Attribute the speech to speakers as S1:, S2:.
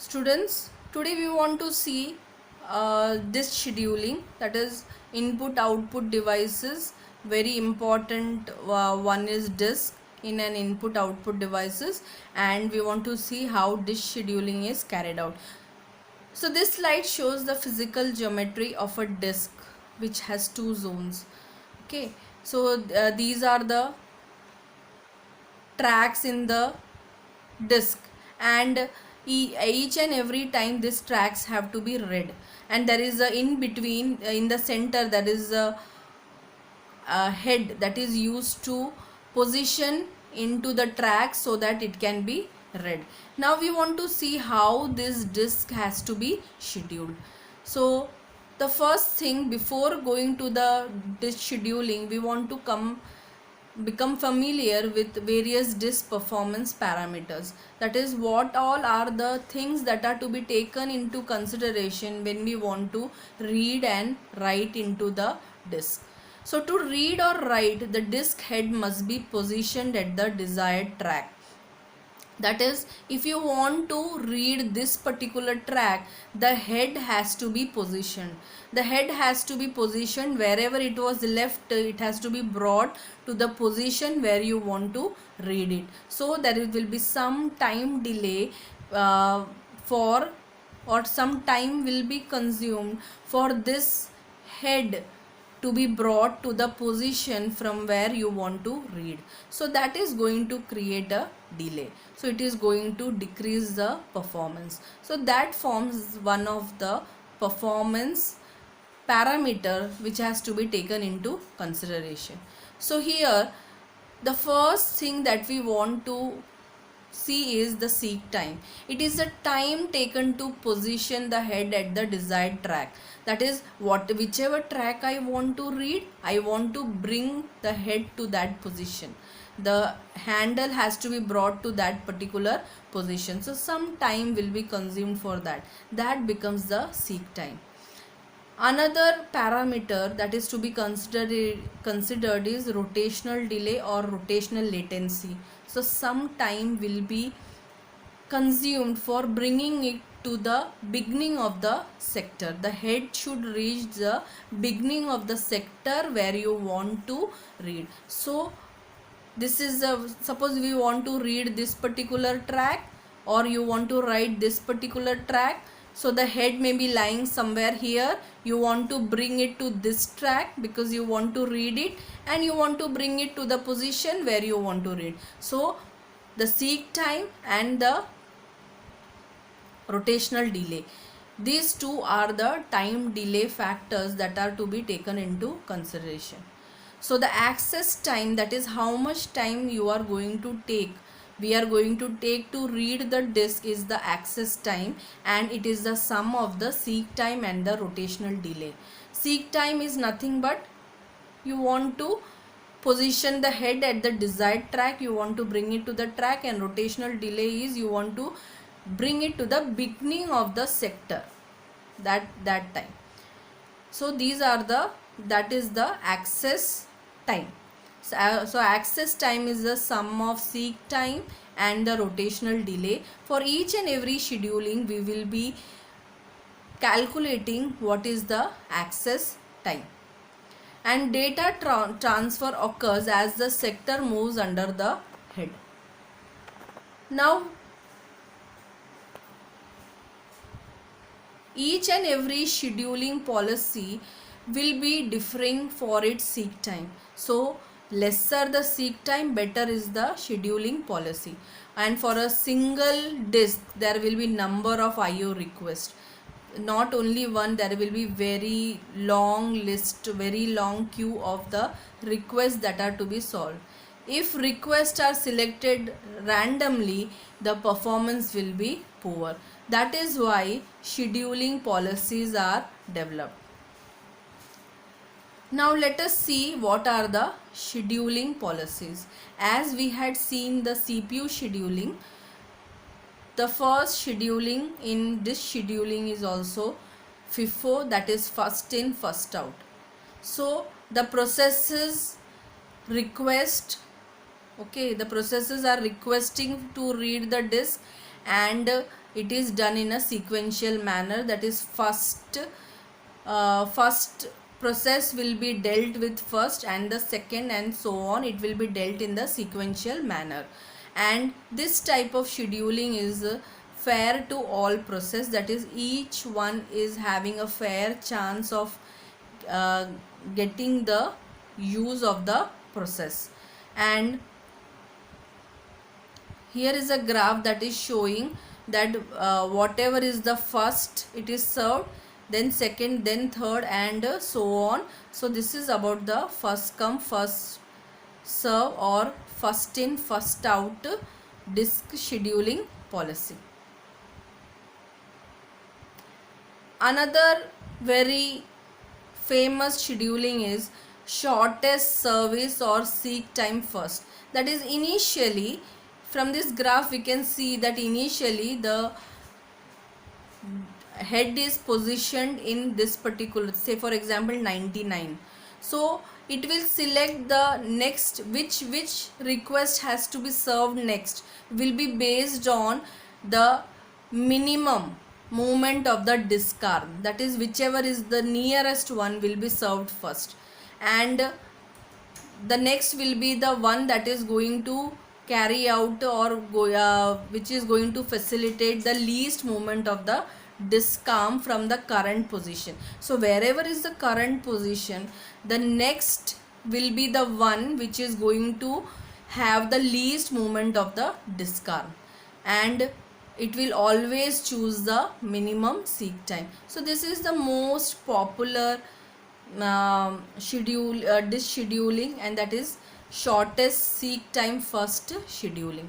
S1: Students, today we want to see this scheduling, that is input output devices. Very important one is disk in an input output devices, and we want to see how this scheduling is carried out. So this slide shows the physical geometry of a disk which has two zones. Okay, so these are the tracks in the disk, and each and every time these tracks have to be read, and there is a in between, in the center, there is a head that is used to position into the track so that it can be read. Now we want to see how this disk has to be scheduled. So the first thing, before going to the disk scheduling, we want to become familiar with various disk performance parameters. That is, what all are the things that are to be taken into consideration when we want to read and write into the disk. So to read or write, the disk head must be positioned at the desired track. That is, if you want to read this particular track, the head has to be positioned. The head has to be positioned wherever it was left. It has to be brought to the position where you want to read it. So there will be some time delay for, or some time will be consumed for this head to be brought to the position from where you want to read. So that is going to create a delay. So it is going to decrease the performance. So that forms one of the performance parameter which has to be taken into consideration. So here the first thing that we want to see is the seek time. It is the time taken to position the head at the desired track. That is, whichever track I want to read, I want to bring the head to that position. The handle has to be brought to that particular position. So some time will be consumed for that. That becomes the seek time. Another parameter that is to be considered is rotational delay or rotational latency. So some time will be consumed for bringing it to the beginning of the sector. The head should reach the beginning of the sector where you want to read. So this is suppose we want to read this particular track, or you want to write this particular track. So the head may be lying somewhere here. You want to bring it to this track because you want to read it, and you want to bring it to the position where you want to read. So the seek time and the rotational delay, these two are the time delay factors that are to be taken into consideration. So the access time, that is how much time you are going to take, we are going to take to read the disk, is the access time, and it is the sum of the seek time and the rotational delay. Seek time is nothing but you want to position the head at the desired track, you want to bring it to the track, and rotational delay is you want to bring it to the beginning of the sector, that time. So these are that is the access time. So access time is the sum of seek time and the rotational delay. For each and every scheduling, we will be calculating what is the access time. And data transfer occurs as the sector moves under the head. Now each and every scheduling policy will be differing for its seek time. So lesser the seek time, better is the scheduling policy. And for a single disk, there will be number of IO requests. Not only one, there will be very long list, very long queue of the requests that are to be solved. If requests are selected randomly, the performance will be poor. That is why scheduling policies are developed. Now let us see what are the scheduling policies. As we had seen the CPU scheduling, the first scheduling in this scheduling is also FIFO, that is first in first out. So the processes request, okay, the processes are requesting to read the disk, and it is done in a sequential manner. That is, first process will be dealt with first, and the second, and so on, it will be dealt in the sequential manner. And this type of scheduling is fair to all process. That is, each one is having a fair chance of uh, getting the use of the process. And here is a graph that is showing that whatever is the first, it is served, then second, then third, and so on. So this is about the first come first serve, or first in first out disk scheduling policy. Another very famous scheduling is shortest service or seek time first. That is, initially, from this graph we can see that initially the head is positioned in this particular, say for example 99. So it will select the next, which request has to be served next will be based on the minimum movement of the disk arm. That is, whichever is the nearest one will be served first, and the next will be the one that is going to carry out, or which is going to facilitate the least movement of the disk arm from the current position. So wherever is the current position, the next will be the one which is going to have the least movement of the disk arm, and it will always choose the minimum seek time. So this is the most popular disk scheduling, and that is shortest seek time first scheduling.